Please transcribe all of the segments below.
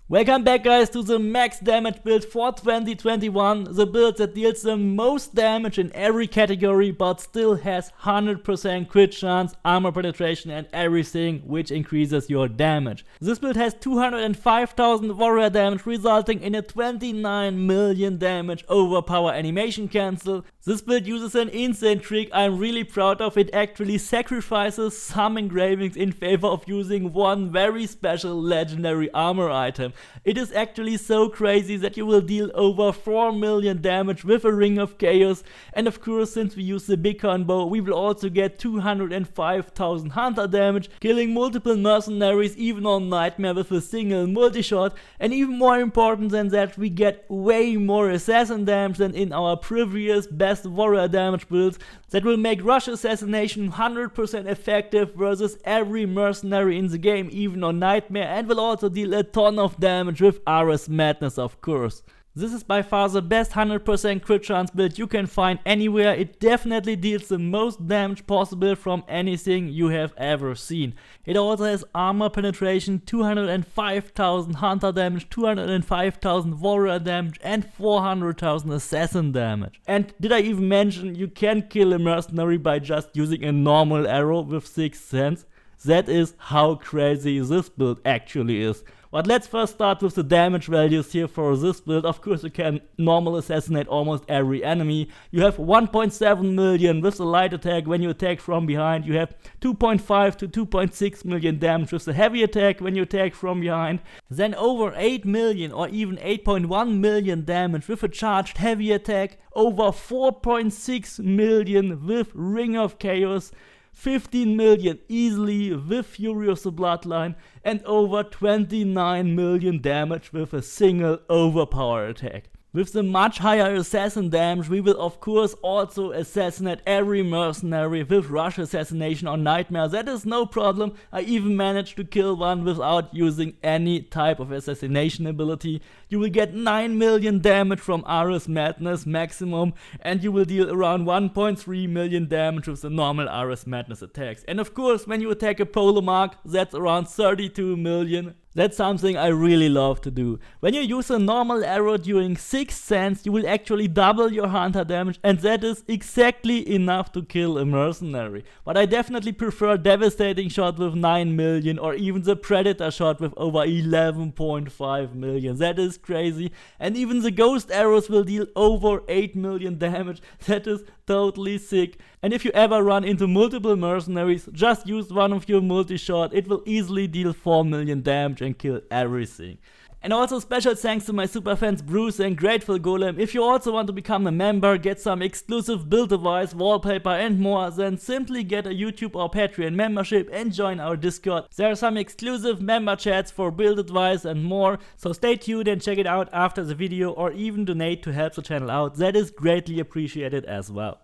Welcome back guys to the max damage build for 2021, the build that deals the most damage in every category but still has 100% crit chance, armor penetration and everything which increases your damage. This build has 205,000 warrior damage resulting in a 29 million damage overpower animation cancel. This build uses an insane trick I'm really proud of. It actually sacrifices some engravings in favor of using one very special legendary armor item. It is actually so crazy that you will deal over 4 million damage with a Ring of Chaos, and of course since we use the big combo we will also get 205,000 hunter damage, killing multiple mercenaries even on Nightmare with a single multi-shot, and even more important than that we get way more assassin damage than in our previous best warrior damage builds that will make rush assassination 100% effective versus every mercenary in the game even on Nightmare, and will also deal a ton of damage with Ares Madness of course. This is by far the best 100% crit chance build you can find anywhere. It definitely deals the most damage possible from anything you have ever seen. It also has armor penetration, 205,000 hunter damage, 205,000 warrior damage and 400,000 assassin damage. And did I even mention you can kill a mercenary by just using a normal arrow with 6th sense? That is how crazy this build actually is. But let's first start with the damage values here for this build. Of course you can normal assassinate almost every enemy. You have 1.7 million with the light attack when you attack from behind. You have 2.5 to 2.6 million damage with the heavy attack when you attack from behind. Then over 8 million or even 8.1 million damage with a charged heavy attack. Over 4.6 million with Ring of Chaos. 15 million easily with Fury of the Bloodline, and over 29 million damage with a single overpower attack. With the much higher assassin damage we will of course also assassinate every mercenary with rush assassination on Nightmare. That is no problem. I even managed to kill one without using any type of assassination ability. You will get 9 million damage from Ares Madness maximum, and you will deal around 1.3 million damage with the normal Ares Madness attacks. And of course when you attack a polar mark that's around 32 million. That's something I really love to do. When you use a normal arrow during 6th sense, you will actually double your hunter damage, and that is exactly enough to kill a mercenary. But I definitely prefer devastating shot with 9 million or even the predator shot with over 11.5 million. That is crazy. And even the ghost arrows will deal over 8 million damage. That is totally sick. And if you ever run into multiple mercenaries, just use one of your multi-shot. It will easily deal 4 million damage and kill everything. And also special thanks to my super fans Bruce and Grateful Golem. If you also want to become a member, get some exclusive build device, wallpaper and more, then simply get a YouTube or Patreon membership and join our Discord. There are some exclusive member chats for build advice and more, so stay tuned and check it out after the video, or even donate to help the channel out. That is greatly appreciated as well.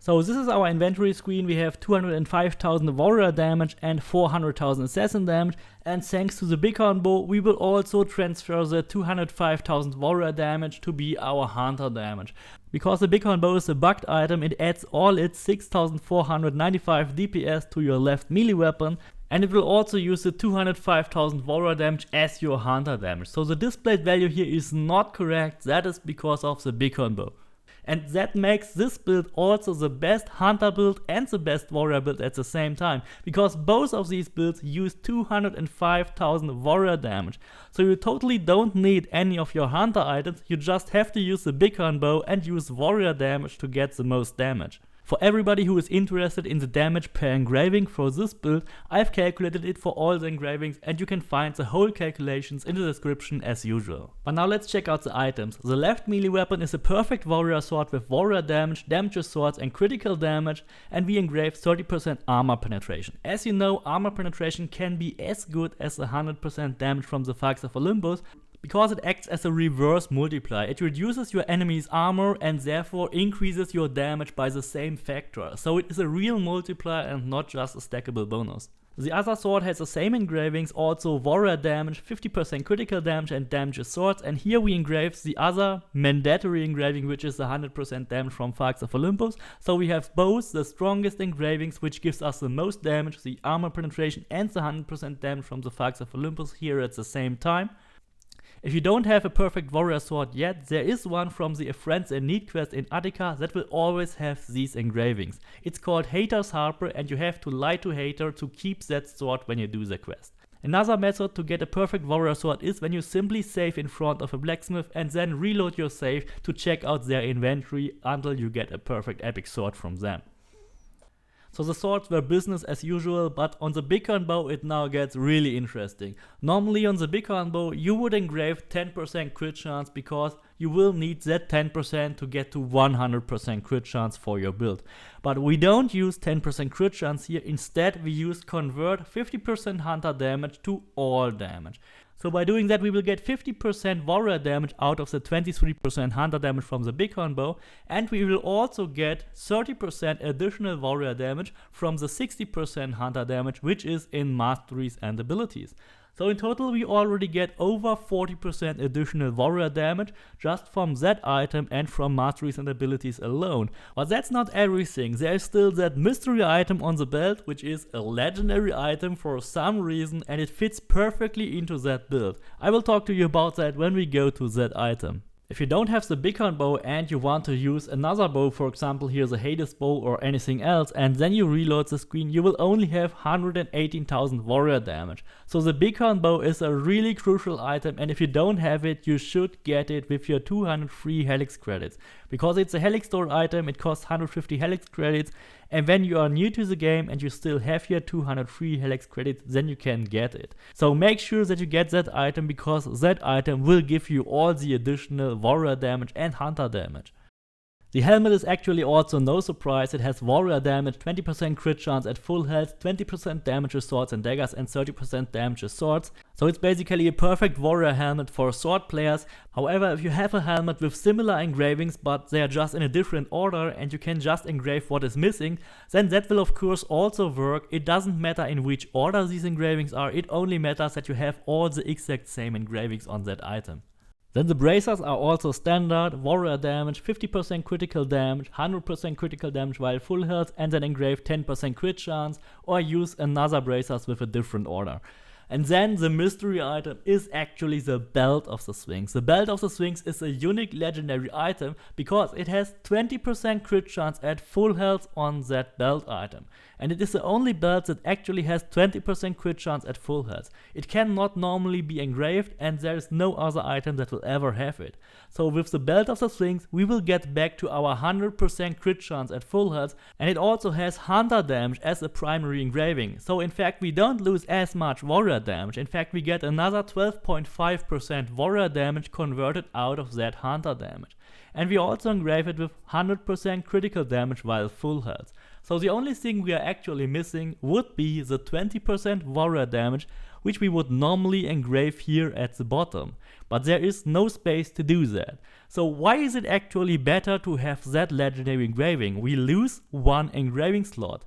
So this is our inventory screen. We have 205,000 warrior damage and 400,000 assassin damage, and thanks to the big combo we will also transfer the 205,000 warrior damage to be our hunter damage. Because the big combo is a bugged item, it adds all its 6,495 DPS to your left melee weapon, and it will also use the 205,000 warrior damage as your hunter damage. So the displayed value here is not correct. That is because of the big combo. And that makes this build also the best hunter build and the best warrior build at the same time, because both of these builds use 205,000 warrior damage. So you totally don't need any of your hunter items, you just have to use the big combo and use warrior damage to get the most damage. For everybody who is interested in the damage per engraving for this build, I've calculated it for all the engravings, and you can find the whole calculations in the description as usual. But now let's check out the items. The left melee weapon is a perfect warrior sword with warrior damage, damages swords and critical damage, and we engrave 30% armor penetration. As you know, armor penetration can be as good as 100% damage from the Fax of Olympus, because it acts as a reverse multiplier. It reduces your enemy's armor and therefore increases your damage by the same factor. So it is a real multiplier and not just a stackable bonus. The other sword has the same engravings, also warrior damage, 50% critical damage and damages swords, and here we engrave the other mandatory engraving, which is the 100% damage from Fax of Olympus. So we have both the strongest engravings, which gives us the most damage, the armor penetration and the 100% damage from the Fax of Olympus here at the same time. If you don't have a perfect warrior sword yet, there is one from the Friends in Need quest in Attica that will always have these engravings. It's called Hater's Harper, and you have to lie to Hater to keep that sword when you do the quest. Another method to get a perfect warrior sword is when you simply save in front of a blacksmith and then reload your save to check out their inventory until you get a perfect epic sword from them. So the swords were business as usual, but on the bighorn bow it now gets really interesting. Normally on the bighorn bow you would engrave 10% crit chance because you will need that 10% to get to 100% crit chance for your build. But we don't use 10% crit chance here, instead we use convert 50% hunter damage to all damage. So by doing that we will get 50% warrior damage out of the 23% hunter damage from the bighorn bow, and we will also get 30% additional warrior damage from the 60% hunter damage which is in masteries and abilities. So in total we already get over 40% additional warrior damage just from that item and from masteries and abilities alone. But that's not everything. There is still that mystery item on the belt, which is a legendary item for some reason, and it fits perfectly into that build. I will talk to you about that when we go to that item. If you don't have the bighorn bow and you want to use another bow, for example here the Hades bow or anything else, and then you reload the screen, you will only have 118,000 warrior damage. So the bighorn bow is a really crucial item, and if you don't have it, you should get it with your 200 free helix credits. Because it's a helix store item, it costs 150 helix credits, and when you are new to the game and you still have your 200 free helix credits, then you can get it. So make sure that you get that item, because that item will give you all the additional warrior damage and hunter damage. The helmet is actually also no surprise. It has warrior damage, 20% crit chance at full health, 20% damage with swords and daggers, and 30% damage with swords. So it's basically a perfect warrior helmet for sword players. However, if you have a helmet with similar engravings but they are just in a different order and you can just engrave what is missing, then that will of course also work. It doesn't matter in which order these engravings are, it only matters that you have all the exact same engravings on that item. Then the bracers are also standard, warrior damage, 50% critical damage, 100% critical damage while full health, and then engrave 10% crit chance, or use another bracers with a different order. And then the mystery item is actually the Belt of the Sphinx. The Belt of the Sphinx is a unique legendary item because it has 20% crit chance at full health on that belt item. And it is the only belt that actually has 20% crit chance at full health. It cannot normally be engraved, and there is no other item that will ever have it. So with the Belt of the Sphinx we will get back to our 100% crit chance at full health, and it also has hunter damage as a primary engraving. So in fact we don't lose as much warrior damage. In fact we get another 12.5% warrior damage converted out of that hunter damage. And we also engrave it with 100% critical damage while full health. So the only thing we are actually missing would be the 20% warrior damage, which we would normally engrave here at the bottom. But there is no space to do that. So why is it actually better to have that legendary engraving? We lose one engraving slot.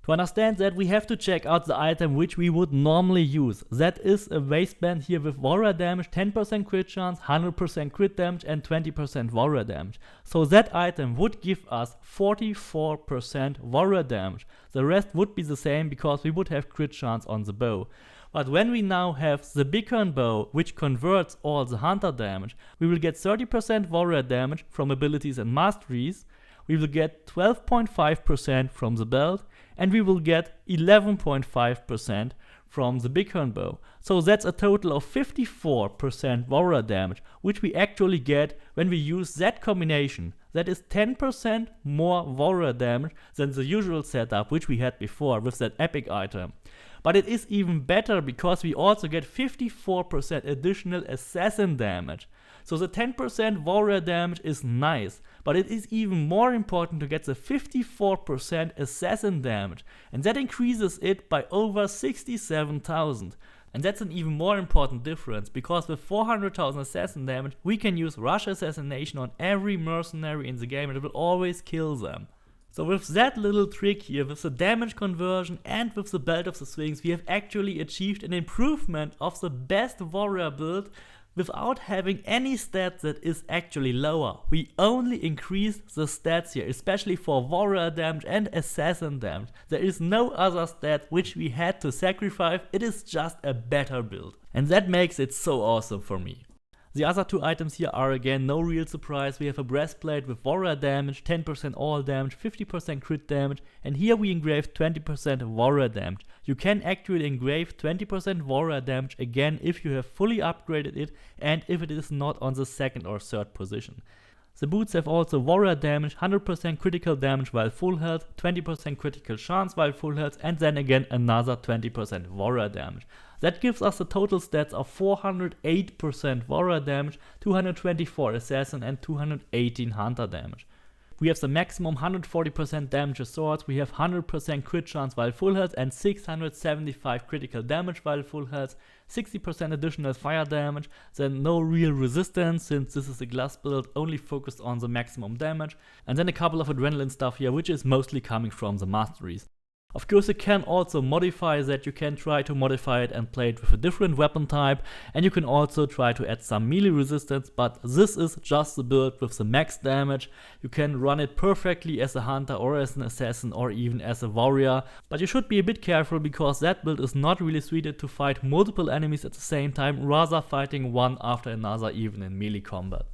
To understand that, we have to check out the item which we would normally use. That is a waistband here with warrior damage, 10% crit chance, 100% crit damage, and 20% warrior damage. So that item would give us 44% warrior damage. The rest would be the same because we would have crit chance on the bow. But when we now have the bighorn bow, which converts all the hunter damage, we will get 30% warrior damage from abilities and masteries, we will get 12.5% from the belt, and we will get 11.5% from the bighorn bow. So that's a total of 54% warrior damage, which we actually get when we use that combination. That is 10% more warrior damage than the usual setup which we had before with that epic item. But it is even better because we also get 54% additional assassin damage. So the 10% warrior damage is nice, but it is even more important to get the 54% assassin damage, and that increases it by over 67,000. And that's an even more important difference, because with 400,000 assassin damage we can use rush assassination on every mercenary in the game and it will always kill them. So with that little trick here, with the damage conversion and with the Belt of the Sphinx, we have actually achieved an improvement of the best warrior build without having any stat that is actually lower. We only increase the stats here, especially for warrior damage and assassin damage. There is no other stat which we had to sacrifice, it is just a better build. And that makes it so awesome for me. The other two items here are again no real surprise. We have a breastplate with warrior damage, 10% all damage, 50% crit damage, and here we engraved 20% warrior damage. You can actually engrave 20% warrior damage again if you have fully upgraded it and if it is not on the second or third position. The boots have also warrior damage, 100% critical damage while full health, 20% critical chance while full health, and then again another 20% warrior damage. That gives us the total stats of 408% warrior damage, 224 assassin and 218 hunter damage. We have the maximum 140% damage swords, we have 100% crit chance while full health and 675 critical damage while full health, 60% additional fire damage, then no real resistance since this is a glass build only focused on the maximum damage, and then a couple of adrenaline stuff here which is mostly coming from the masteries. Of course you can also modify that, you can try to modify it and play it with a different weapon type, and you can also try to add some melee resistance, but this is just the build with the max damage. You can run it perfectly as a hunter or as an assassin or even as a warrior, but you should be a bit careful because that build is not really suited to fight multiple enemies at the same time, rather fighting one after another even in melee combat.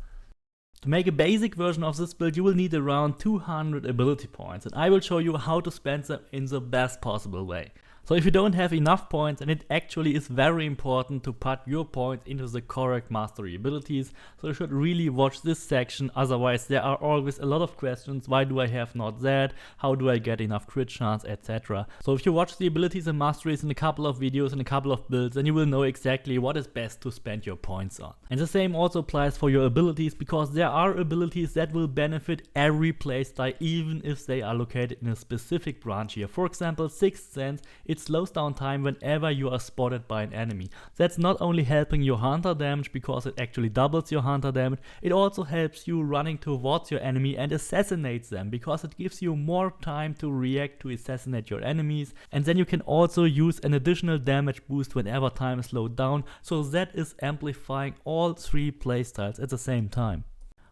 To make a basic version of this build you will need around 200 ability points, and I will show you how to spend them in the best possible way. So if you don't have enough points, and it actually is very important to put your points into the correct mastery abilities, so you should really watch this section, otherwise there are always a lot of questions: why do I have not that, how do I get enough crit chance, etc. So if you watch the abilities and masteries in a couple of videos and a couple of builds, then you will know exactly what is best to spend your points on. And the same also applies for your abilities, because there are abilities that will benefit every playstyle even if they are located in a specific branch here. For example, Sixth Sense, it slows down time whenever you are spotted by an enemy. That's not only helping your hunter damage because it actually doubles your hunter damage, it also helps you running towards your enemy and assassinates them because it gives you more time to react to assassinate your enemies, and then you can also use an additional damage boost whenever time is slowed down, so that is amplifying all three playstyles at the same time.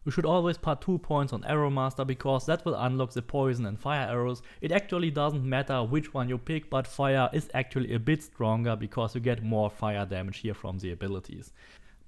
We should always put 2 points on Arrow Master because that will unlock the poison and fire arrows. It actually doesn't matter which one you pick, but fire is actually a bit stronger because you get more fire damage here from the abilities.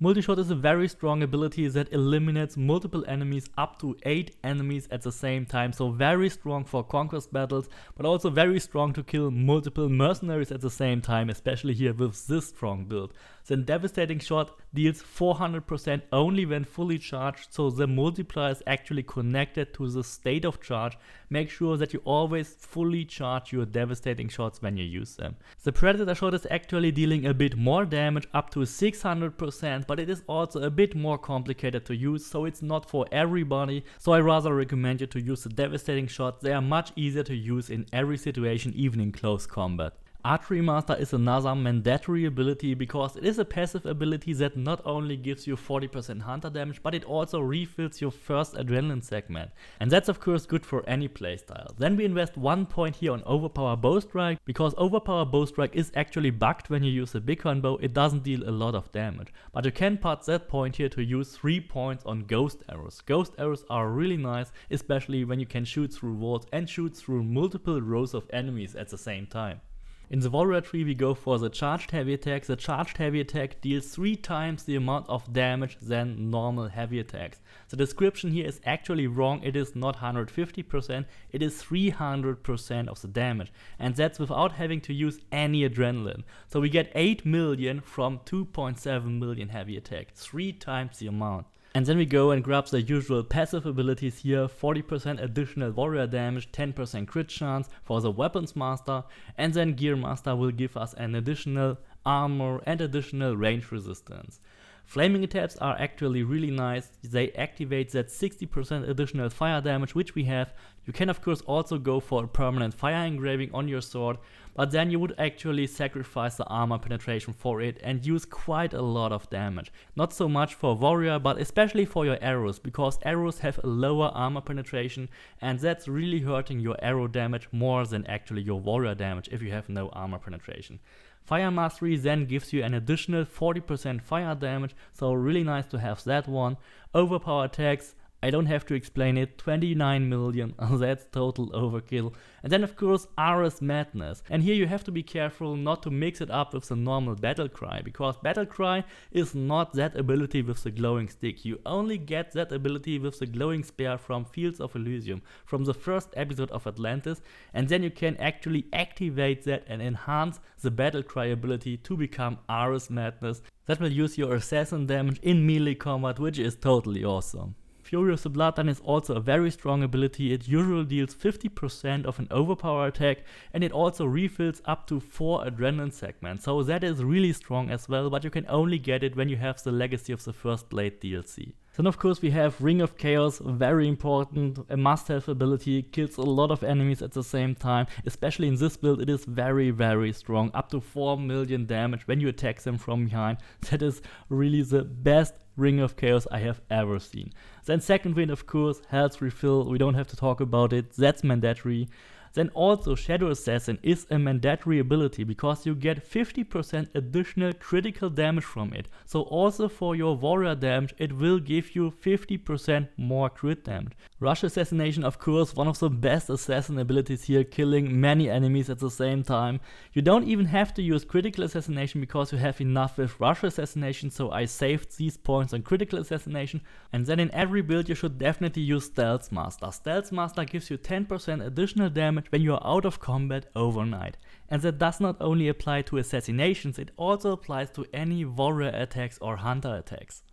Multishot is a very strong ability that eliminates multiple enemies, up to 8 enemies at the same time, so very strong for conquest battles, but also very strong to kill multiple mercenaries at the same time, especially here with this strong build. Then Devastating Shot deals 400% only when fully charged, so the multiplier is actually connected to the state of charge. Make sure that you always fully charge your Devastating Shots when you use them. The Predator Shot is actually dealing a bit more damage, up to 600%, but it is also a bit more complicated to use, so it's not for everybody, so I rather recommend you to use the Devastating Shots. They are much easier to use in every situation, even in close combat. Archery Master is another mandatory ability because it is a passive ability that not only gives you 40% hunter damage, but it also refills your first adrenaline segment. And that's of course good for any playstyle. Then we invest 1 point here on Overpower Bowstrike, because Overpower Bowstrike is actually bugged when you use a bighorn bow. It doesn't deal a lot of damage. But you can put that point here to use 3 points on Ghost Arrows. Ghost Arrows are really nice, especially when you can shoot through walls and shoot through multiple rows of enemies at the same time. In the warrior tree we go for the charged heavy attack. The charged heavy attack deals 3 times the amount of damage than normal heavy attacks. The description here is actually wrong, it is not 150%, it is 300% of the damage. And that's without having to use any adrenaline. So we get 8 million from 2.7 million heavy attack, 3 times the amount. And then we go and grab the usual passive abilities here, 40% additional warrior damage, 10% crit chance for the weapons master, and then gear master will give us an additional armor and additional range resistance. Flaming attacks are actually really nice. They activate that 60% additional fire damage which we have. You can of course also go for a permanent fire engraving on your sword, but then you would actually sacrifice the armor penetration for it and use quite a lot of damage. Not so much for warrior, but especially for your arrows, because arrows have a lower armor penetration and that's really hurting your arrow damage more than actually your warrior damage if you have no armor penetration. Fire Mastery then gives you an additional 40% fire damage, so really nice to have that one. Overpower attacks I don't have to explain it, 29 million, that's total overkill. And then of course Ares Madness. And here you have to be careful not to mix it up with the normal Battle Cry, because Battle Cry is not that ability with the glowing stick. You only get that ability with the glowing spear from Fields of Elysium, from the first episode of Atlantis, and then you can actually activate that and enhance the Battle Cry ability to become Ares Madness. That will use your assassin damage in melee combat, which is totally awesome. Fury of the Bloodline is also a very strong ability. It usually deals 50% of an overpower attack, and it also refills up to 4 adrenaline segments, so that is really strong as well, but you can only get it when you have the Legacy of the First Blade DLC. Then of course we have Ring of Chaos, very important, a must-have ability, kills a lot of enemies at the same time, especially in this build it is very strong, up to 4 million damage when you attack them from behind. That is really the best Ring of Chaos I have ever seen. Then second wind of course, Health Refill, we don't have to talk about it, that's mandatory. Then also Shadow Assassin is a mandatory ability because you get 50% additional critical damage from it. So also for your warrior damage it will give you 50% more crit damage. Rush Assassination of course, one of the best assassin abilities here, killing many enemies at the same time. You don't even have to use critical assassination because you have enough with Rush Assassination, so I saved these points on critical assassination. And then in every build you should definitely use Stealth Master. Stealth Master gives you 10% additional damage when you are out of combat overnight. And that does not only apply to assassinations, it also applies to any warrior attacks or hunter attacks.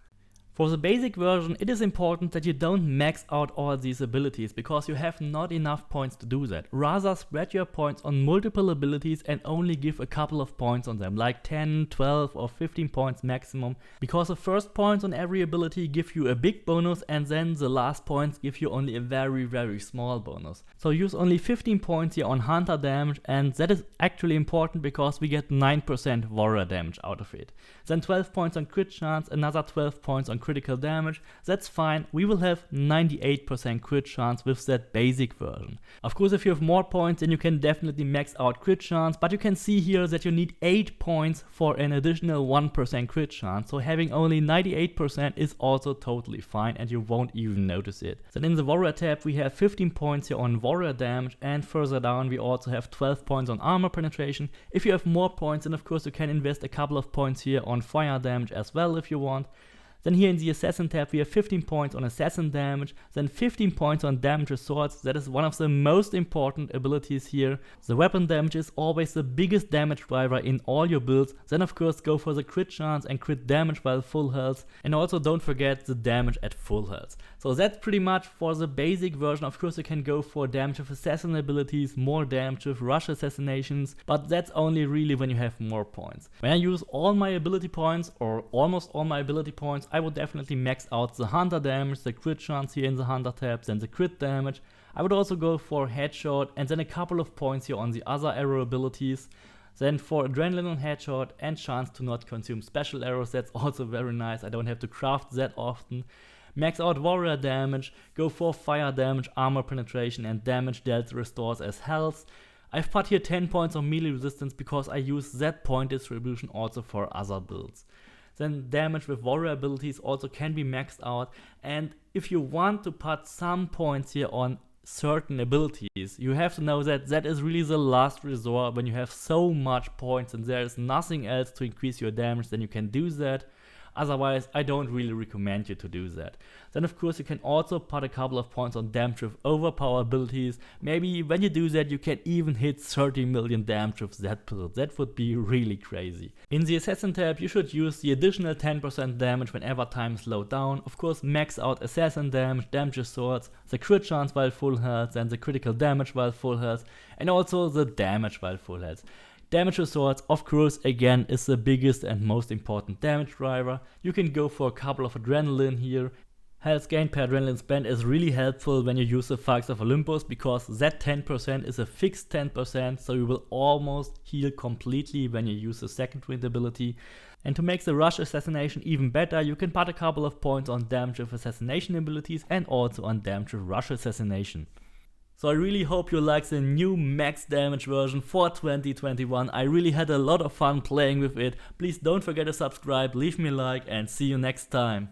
For the basic version, it is important that you don't max out all these abilities, because you have not enough points to do that. Rather spread your points on multiple abilities and only give a couple of points on them, like 10, 12 or 15 points maximum, because the first points on every ability give you a big bonus and then the last points give you only a very small bonus. So use only 15 points here on hunter damage, and that is actually important because we get 9% warrior damage out of it. Then 12 points on crit chance, another 12 points on critical damage, that's fine, we will have 98% crit chance with that basic version. Of course if you have more points then you can definitely max out crit chance, but you can see here that you need 8 points for an additional 1% crit chance, so having only 98% is also totally fine and you won't even notice it. Then in the warrior tab we have 15 points here on warrior damage, and further down we also have 12 points on armor penetration. If you have more points then of course you can invest a couple of points here on fire damage as well if you want. Then here in the Assassin tab we have 15 points on Assassin damage, then 15 points on damage with swords. That is one of the most important abilities here. The weapon damage is always the biggest damage driver in all your builds. Then of course go for the crit chance and crit damage while full health, and also don't forget the damage at full health. So that's pretty much for the basic version. Of course you can go for damage with assassin abilities, more damage with rush assassinations, but that's only really when you have more points. When I use all my ability points, or almost all my ability points, I would definitely max out the hunter damage, the crit chance here in the hunter tabs, and the crit damage. I would also go for headshot and then a couple of points here on the other arrow abilities. Then for adrenaline on headshot and chance to not consume special arrows, that's also very nice, I don't have to craft that often. Max out warrior damage, go for fire damage, armor penetration, and damage dealt restores as health. I've put here 10 points on melee resistance because I use that point distribution also for other builds. Then damage with warrior abilities also can be maxed out, and if you want to put some points here on certain abilities, you have to know that that is really the last resort. When you have so much points and there is nothing else to increase your damage, then you can do that. Otherwise, I don't really recommend you to do that. Then of course you can also put a couple of points on damage with overpower abilities. Maybe when you do that you can even hit 30 million damage with that build. That would be really crazy. In the Assassin tab you should use the additional 10% damage whenever time is slowed down. Of course max out assassin damage, damage with swords, the crit chance while full health, and the critical damage while full health, and also the damage while full health. Damage with swords, of course, again, is the biggest and most important damage driver. You can go for a couple of adrenaline here. Health gain per adrenaline spend is really helpful when you use the Falcons of Olympus, because that 10% is a fixed 10%, so you will almost heal completely when you use the second wind ability. And to make the rush assassination even better, you can put a couple of points on damage with assassination abilities and also on damage with rush assassination. So I really hope you like the new max damage version for 2021. I really had a lot of fun playing with it. Please don't forget to subscribe, leave me a like, and see you next time.